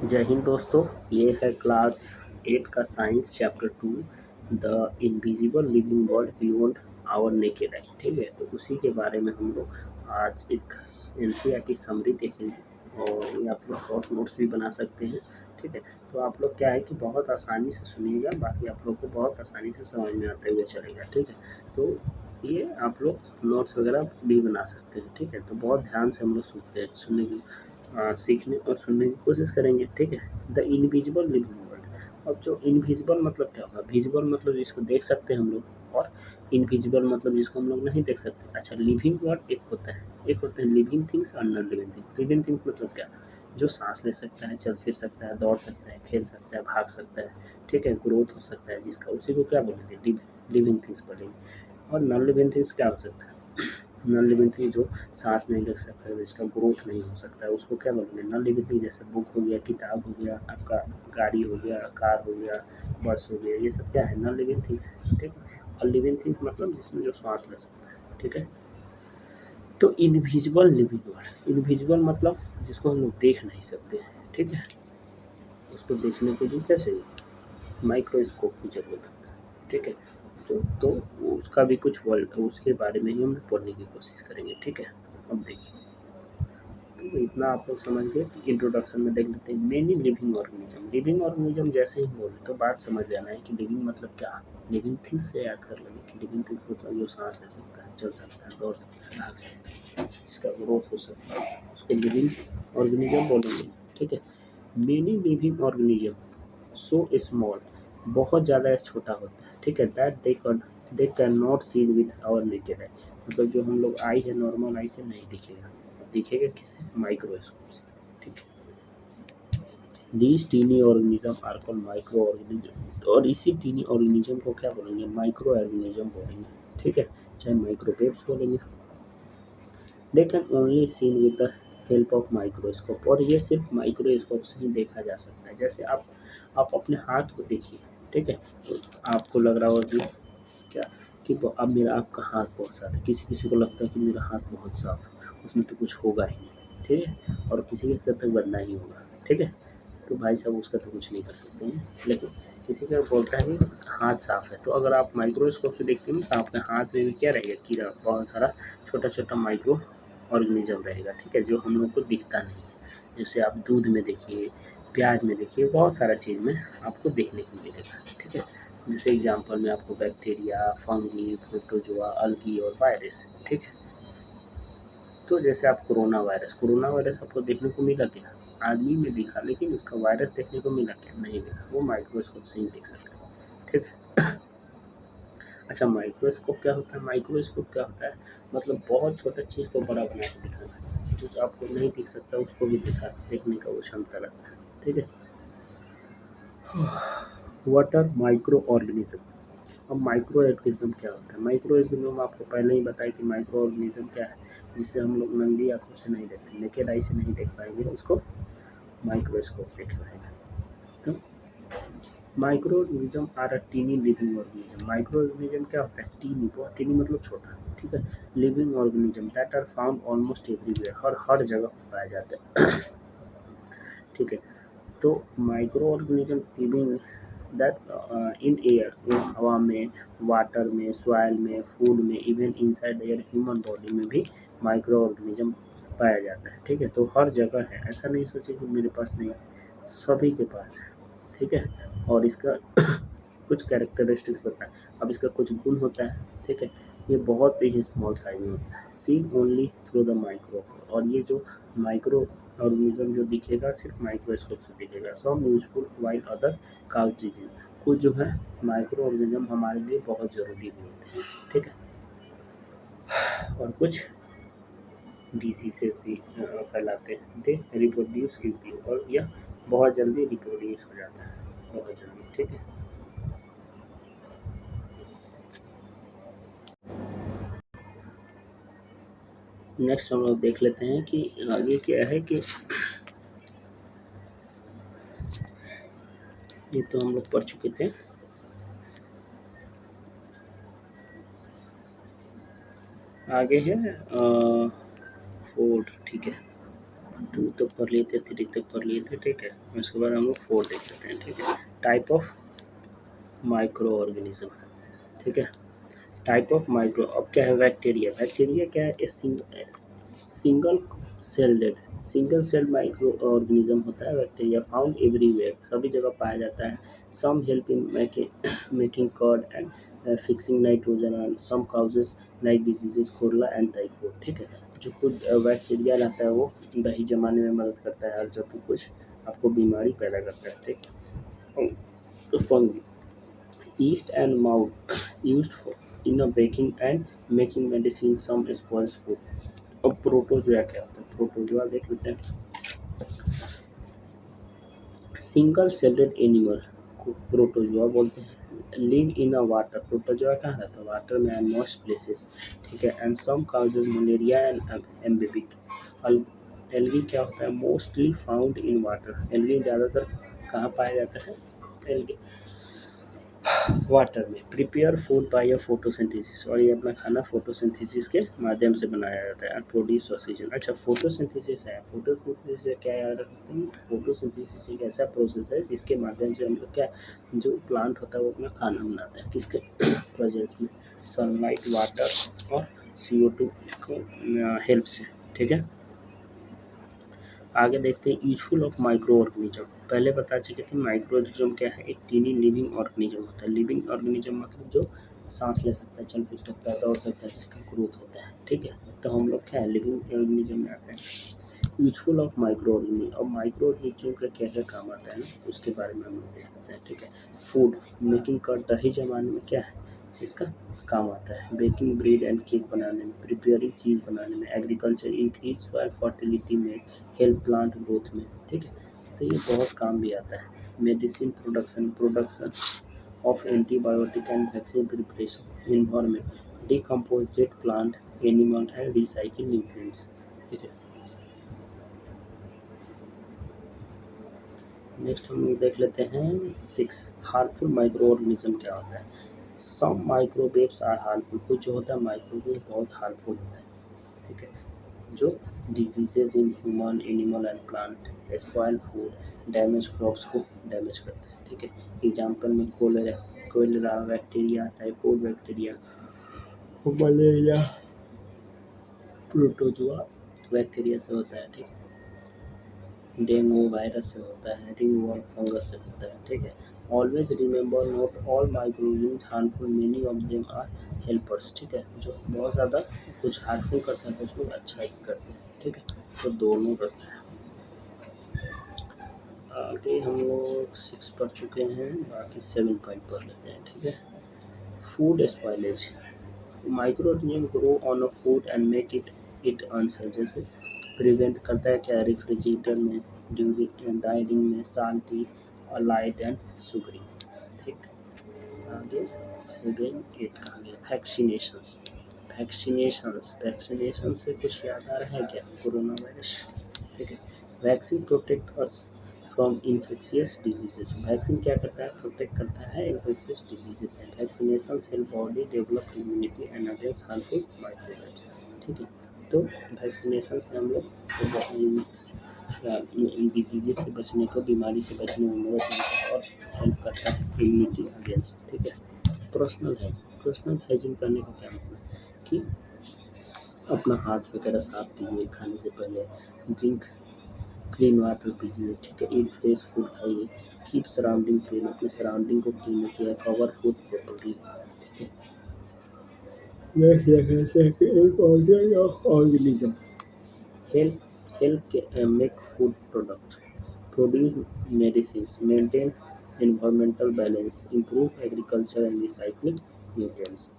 जय हिंद दोस्तों। ये है क्लास 8 का science chapter 2 the invisible living world beyond our naked eye. ठीक है, तो उसी के बारे में हम लोग आज एक एनसीईआरटी समरी देखेंगे और ये आप लोग शॉर्ट नोट्स भी बना सकते हैं। ठीक है, तो आप लोग क्या है कि बहुत आसानी से सुनिएगा, बाकी आप लोग को बहुत आसानी से समझ में आते हुए चलेगा। ठीक है, तो ये आप लोग नोट्स वगैरह भी बना सकते हैं। ठीक है, तो बहुत ध्यान से हम लोग सुनने की सीखने और सुनने की कोशिश करेंगे। ठीक है, द इनविजिबल लिविंग वर्ल्ड। अब जो इनविजिबल मतलब क्या होगा? विजिबल मतलब जिसको देख सकते हैं हम लोग, और इनविजिबल मतलब जिसको हम लोग नहीं देख सकते। अच्छा, लिविंग वर्ल्ड एक होता है, एक होते हैं लिविंग थिंग्स और non living things. Living things मतलब क्या? जो सांस ले सकता है, चल फिर सकता है, दौड़ सकता है, खेल सकता है, भाग सकता है। ठीक है, ग्रोथ हो सकता है जिसका, उसी को क्या बोलेंगे? लिविंग थिंग्स बोलेंगे। और नॉन लिविंग थिंग्स क्या हो सकता है? नॉन लिविंग थिंग जो सांस नहीं ले सकता है, जिसका ग्रोथ नहीं हो सकता है, उसको क्या बोलेंगे? Non living thing. जैसे बुक हो गया, किताब हो गया, आपका गाड़ी हो गया, कार हो गया, बस हो गया, ये सब क्या है? नॉन लिविंग थिंग्स है। ठीक है, और लिविंग थिंग्स मतलब जिसमें जो सांस ले सकता है। ठीक है, तो इनविजिबल लिविंग वर्ल्ड। इनविजिबल मतलब जिसको हम लोग देख नहीं सकते। ठीक है, उसको देखने के लिए क्या चाहिए? माइक्रोस्कोप की ज़रूरत होता है। ठीक है, तो उसका भी कुछ वर्ल्ड, उसके बारे में ही हम पढ़ने की कोशिश करेंगे। ठीक है, अब देखिए, तो इतना आप लोग समझ गए कि इंट्रोडक्शन में देख लेते हैं। Many living organism. Living organism जैसे ही बोले तो बात समझ जाना है कि लिविंग मतलब क्या। लिविंग थिंग्स से याद कर लेंगे कि लिविंग थिंग्स मतलब जो सांस ले सकता है, चल सकता है, दौड़ सकता है, भाग सकता है, जिसका ग्रोथ हो सकता है, उसको लिविंग ऑर्गेनिज्म बोलेंगे। ठीक है, many living organism so small, बहुत ज़्यादा छोटा होता है। ठीक है, that they can not seen with our naked eye. मतलब जो हम लोग आई है, नॉर्मल आई से नहीं दिखेगा। दिखेगा किससे? माइक्रोस्कोप से। ठीक है, these tiny organism are called micro organism. और इसी टीनी ऑर्गेनिज्म को क्या बोलेंगे? माइक्रो ऑर्गेनिज्म बोलेंगे। ठीक है, चाहे माइक्रोवेव्स बोलेंगे। They can only seen with the help of microscope. और ये सिर्फ माइक्रोस्कोप से ही देखा जा सकता है। जैसे आप अपने हाथ को देखिए। ठीक है, तो आपको लग रहा होगा कि क्या, कि अब मेरा आपका हाथ बहुत साफ है। किसी किसी को लगता है कि मेरा हाथ बहुत साफ है, उसमें तो कुछ होगा ही नहीं। ठीक है, और किसी के साथ तक बनना ही होगा। ठीक है, तो भाई साहब उसका तो कुछ नहीं कर सकते हैं। लेकिन किसी का बोलता है कि हाथ साफ है, तो अगर आप माइक्रोस्कोप से देखते हैं तो आपके हाथ में भी क्या रहेगा? कीड़ा, बहुत सारा छोटा छोटा माइक्रो ऑर्गेनिज्म रहेगा। ठीक है, जो हम लोग को दिखता नहीं है। जैसे आप दूध में देखिए, प्याज में देखिए, बहुत सारा चीज़ में आपको देखने को मिलेगा। ठीक है, जैसे एग्जांपल में आपको बैक्टीरिया, फंगी, प्रोटोजोआ, अल्गी और वायरस। ठीक है, तो जैसे आप कोरोना वायरस आपको देखने को मिला क्या? आदमी में दिखा, लेकिन उसका वायरस देखने को मिला क्या? नहीं मिला। वो माइक्रोस्कोप से ही देख सकते हैं। ठीक है, अच्छा, माइक्रोस्कोप क्या होता है? माइक्रोस्कोप क्या होता है? मतलब बहुत छोटा चीज़ को बड़ा बना के दिखाना, जो आपको नहीं दिख सकता उसको भी देखने का वो क्षमता रहता है। ठीक है, व्हाट आर माइक्रो ऑर्गेनिज्म। अब माइक्रो ऑर्गेनिज्म क्या होता है? माइक्रो ऑर्गेनिज्म आपको पहले ही बताया कि माइक्रो ऑर्गेनिज्म क्या है, जिसे हम लोग नंगी आंखों से नहीं देखते, नेकेड आई से नहीं देख पाएंगे, उसको माइक्रोस्कोप देखा जाएगा। तो micro organism are a tiny living organism. Micro organism क्या होता है? टीनी, बहुत टीनी मतलब छोटा। ठीक है, living organism that are found almost everywhere, हर जगह पाए जाते हैं। ठीक है, तो micro organism living that in air, हवा में, वाटर में, सॉइल में, फूड में, even inside air human body में भी माइक्रो ऑर्गेनिज्म पाया जाता है। ठीक है, तो हर जगह है, ऐसा नहीं सोचिए कि मेरे पास नहीं है, सभी के पास है। ठीक है, और इसका कुछ कैरेक्टरिस्टिक्स बताएं। अब इसका कुछ गुण होता है। ठीक है, ये बहुत ही स्मॉल साइज में होता है, seen only through the microscope. और ये जो माइक्रो ऑर्गेनिज्म जो दिखेगा सिर्फ माइक्रोस्कोप से दिखेगा। Some useful while other cause disease. कुछ जो है माइक्रो ऑर्गेनिज्म हमारे लिए बहुत ज़रूरी भी होते हैं। ठीक है, और कुछ डिजीजेस भी फैलाते हैं। दे रिप्रोड्यूस क्विकली, और यह बहुत जल्दी रिप्रोड्यूस हो जाता है, बहुत जल्दी। ठीक है, नेक्स्ट हम लोग देख लेते हैं कि आगे क्या है। कि ये तो हम लोग पढ़ चुके थे। आगे है फूड। ठीक है, 2 तक पढ़ लिए थे, 3 तक पढ़ लिए थे, ठीक है। उसके बाद हम लोग 4 देख लेते हैं, ठीक है। टाइप ऑफ माइक्रो ऑर्गेनिज्म, ठीक है। टाइप ऑफ माइक्रो, अब क्या है बैक्टीरिया। बैक्टीरिया क्या है, single single celled micro organism होता है बैक्टीरिया, फाउंड एवरीवेयर, सभी जगह पाया जाता है। Some help in making curd and fixing nitrogen and some causes like diseases cholera and typhoid, ठीक है। जो खुद बैक्टीरिया रहता है वो दही जमाने में मदद करता है, और जबकि कुछ आपको बीमारी पैदा करता है, ठीक है। Fungi, yeast and mold used for in a baking and making medicine, some spoils food। अब प्रोटोजोआ क्या होता है, प्रोटोजोआ देख लेते हैं। सिंगल सेल्ड एनिमल को प्रोटोजोआ बोलते हैं। Live in a water, protozoa कहाँ रहता है, वाटर में एंड मोस्ट प्लेसेस, ठीक है। And some causes malaria and amoebic. Algae क्या होता है, mostly found in water, algae ज़्यादातर कहाँ पाया जाता है, एल्गी वाटर में। प्रिपेयर फूड बाय फोटोसिंथेसिस, और ये अपना खाना फोटोसिंथेसिस के माध्यम से बनाया जाता है। प्रोड्यूस ऑक्सीजन, अच्छा फोटोसिंथेसिस है, फोटोसिंथेसिस से क्या याद रखते हैं, फोटोसिंथेसिस एक ऐसा प्रोसेस है जिसके माध्यम से हम लोग क्या, जो प्लांट होता है वो अपना खाना बनाता है, किसके प्रेजेंस में, सनलाइट, वाटर और CO2 को हेल्प से, ठीक है। आगे देखते हैं यूजफुल ऑफ माइक्रो ऑर्गेनिज्म। पहले बता चुके थे माइक्रो ऑर्गेनिज्म क्या है, एक टीनी लिविंग ऑर्गेनिज्म होता है। लिविंग ऑर्गेनिज्म मतलब जो सांस ले सकता है, चल फिर सकता है, दौड़ सकता है, जिसका ग्रोथ होता है, ठीक है। तो हम लोग क्या है, लिविंग ऑर्गेनिज्म में आते हैं। यूजफुल ऑफ माइक्रो ऑर्गेनिज्म, और माइक्रो ऑर्गेनिज्म का क्या क्या काम आता है ना, उसके बारे में हम लोग देख लेते हैं, ठीक है। फूड मेकिंग कर, दही जमाने में क्या है इसका काम आता है। बेकिंग ब्रेड एंड केक बनाने में, प्रिपेयरिंग चीज़ बनाने में, एग्रीकल्चर इंक्रीज सॉइल फर्टिलिटी में, हेल्प प्लांट ग्रोथ में, ठीक है। तो ये बहुत काम भी आता है। Medicine production of antibiotic and vaccine preparation, environment, decompose plant animal and recycle nutrients, ठीक है। नेक्स्ट हम लोग देख लेते हैं 6 हार्मफुल माइक्रो ऑर्गेनिज्म क्या होता है। सम माइक्रोवेव्स आर हार्मफुल, कुछ जो होता है माइक्रोवेव बहुत हार्मफुल होता है, ठीक है। जो diseases in human animal and plant, spoil food, damage crops को डैमेज करते हैं, ठीक है। एग्जाम्पल में cholera bacteria, typhoid bacteria, malaria protozoa bacteria से होता है, ठीक है। डेंगू वायरस से होता है, रिंगवॉर्म फंगस से होता है, ठीक है। Always remember not all microwave harmful, many of them are helpers, ठीक है। जो बहुत ज़्यादा कुछ हार्मफुल करते हैं, कुछ लोग अच्छा ही करते हैं, ठीक है। तो दोनों रहता है। आगे हम लोग 6 पढ़ चुके हैं, बाकी 7 पॉइंट पढ़ लेते हैं, ठीक है। Food spoilage, micro organism grow on a food and make it unsafe, जैसे प्रिवेंट करता है क्या, रेफ्रिजरेटर में, ड्यूरिंग डाइनिंग में, साल्टी और लाइट एंड सुगरी, ठीक। आगे 7 8 कहाँ गया, वैक्सीनेशन से कुछ याद आ रहा है क्या, कोरोना वायरस, ठीक है। Vaccine protect us from infectious diseases, vaccine क्या करता है, प्रोटेक्ट करता है इन्फेक्शियस डिजीजेस से। Vaccination help body develop immunity and against harmful microbes, ठीक है। तो वैक्सीनेशन से हम लोग इन डिजीजेस से बचने को, बीमारी से बचने में मदद मिलता है और हेल्प करता है इम्यूनिटी अगेंस्ट, ठीक है। पर्सनल हाइजीन करने का क्या मतलब कि अपना हाथ वगैरह साफ कीजिए, खाने से पहले ड्रिंक क्लीन वाटर पीजिए, ठीक है। ईट फ्रेश फूड खाइए, कीप सराउंडिंग क्लीन, अपने सराउंडिंग को क्लीन रखिए, कवर फूड प्रॉपर्ली, ठीक है। एक organism help make food product, produce medicines, maintain environmental balance, improve agriculture and recycling nutrients।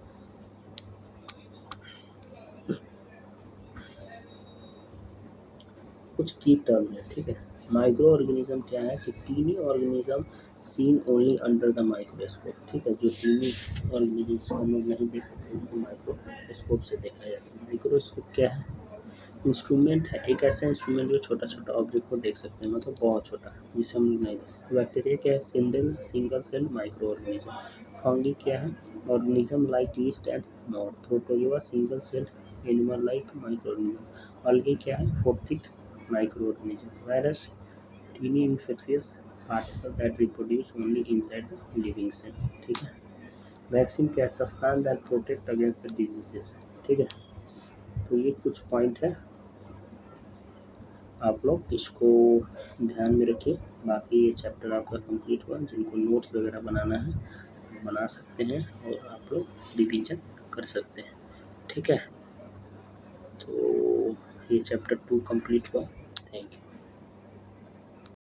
कुछ की टर्म है, ठीक है। माइक्रो ऑर्गेनिज्म क्या है कि tiny organism seen only under the microscope, ठीक है। जो टीनी ऑर्गेनिज्म हम लोग नहीं देख सकते, उसको माइक्रोस्कोप से देखा जाता है। माइक्रोस्कोप क्या है, इंस्ट्रूमेंट है, एक ऐसा इंस्ट्रूमेंट जो छोटा छोटा ऑब्जेक्ट को देख सकते हैं, मतलब बहुत छोटा, जिसे हम लोग नहीं देख सकते। बैक्टीरिया क्या है, single cell micro organism. Fungi क्या है, organism like yeast and mould. Protozoa single cell animal like micro organism. Algae क्या है, फोर्थिक micro organism. Virus tiny infectious particle that reproduce only inside the living cell. ठीक है। Vaccine क्या है? Substance that protect against the diseases. ठीक है। तो ये कुछ पॉइंट है, आप लोग इसको ध्यान में रखिए। बाकी ये चैप्टर आपका कंप्लीट हुआ। जिनको नोट्स वगैरह बनाना है बना सकते हैं और आप लोग रिवीजन कर सकते हैं। ठीक है। तो ये चैप्टर 2 कंप्लीट हुआ। Thank you.